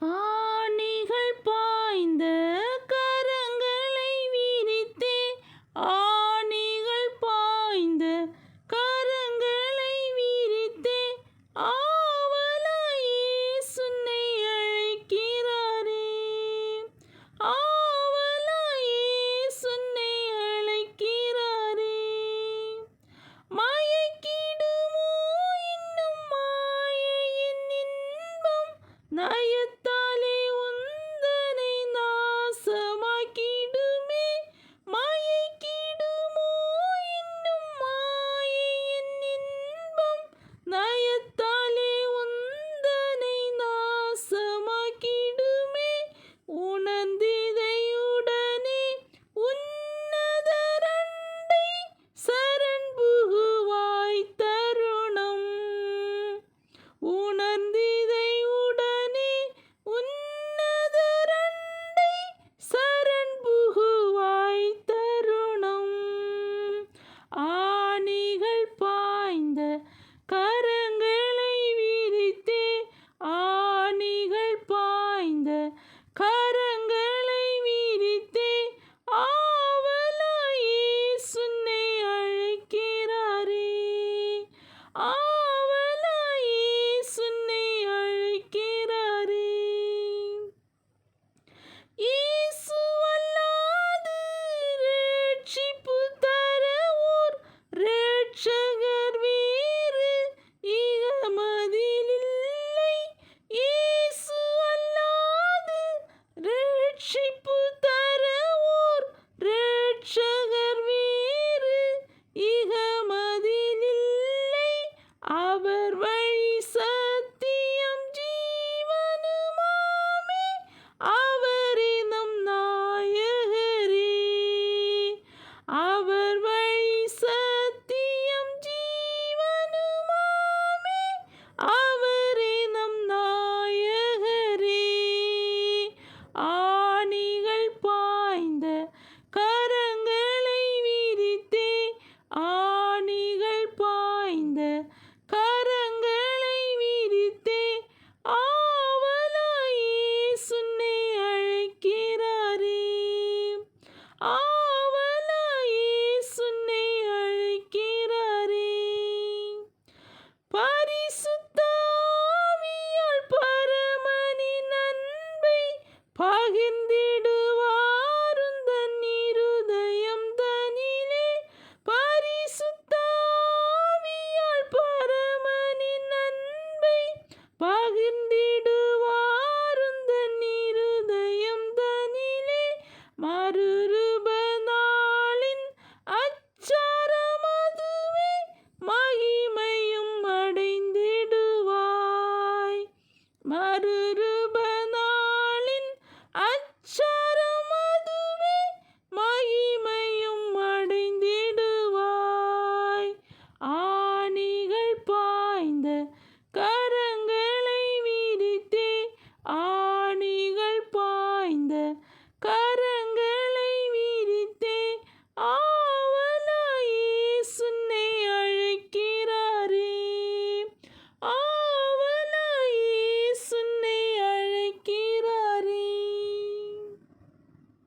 ஆணிகள் பாய்ந்த கரங்களை விரித்தே, ஆணிகள் பாய்ந்த கரங்களை விரித்தே, ஆவலாய் இயேசுனை அழைக்கிறாரே, ஆவலாய் இயேசுனை அழைக்கிறாரே. மயக்கிடுமோ இன்னும் மாயையின் இன்பம், நயத்தாலே உந்தனை நாசமாக்கிடுமே. மயக்கிடுமோ இன்னும் மாயையின் இன்பம், நயத்தாலே உந்தனை நாசமாக்கிடுமே. உணர்ந்திதையுடனே உன்னதரண்டை சரண் புகுவாய் தருணம். உணர்ந்திதையுடனே உன்னதரண்டை சரண் புகுவாய் தருணம். ஆணிகள் பாய்ந்த கரங்களை விரித்தே, ஆணிகள் பாய்ந்த கரங்களை விரித்தே, ஆவலாய் இயேசுனை அழைக்கிறாரே, ஆவலாய் இயேசுனை அழைக்கிறாரே. இயேசு அல்லாது ரட்சிப்பு தர ஓர் இரட்சகர் வேறு இகமதிலில்லை. இயேசு அல்லாது ரட்சிப்பு தர ஓர் இரட்சகர் வேறு இகமதிலில்லை. அவர் வழி சத்தியம் ஜீவனுமாமே, அவரே நம் நாயகரே. அவர் வழி சத்தியம் ஜீவனுமாமே, அவரே நம் நாயகரே. ஆணிகள் பாய்ந்த கரங்களை விரித்தே, ஆணிகள் பாய்ந்த கரங்களை விரித்தே, ஆவலாய் இயேசுனை அழைக்கிறாரே, ஆவலாய் இயேசுனை அழைக்கிறாரே. பரிசுத்த ஆவியால் பரமனின் அன்பை பகிர்ந்திடுவார் உந்தன் இருதயம் தனிலே. பரிசுத்த ஆவியால் பரமனின் அன்பை பகிர்ந்திடுவார் உந்தன் இருதயம் தனிலே. மறுரூப நாளின் அச்சாரமதுவே, மகிமையும் அடைந்திடுவாய். மறுரூப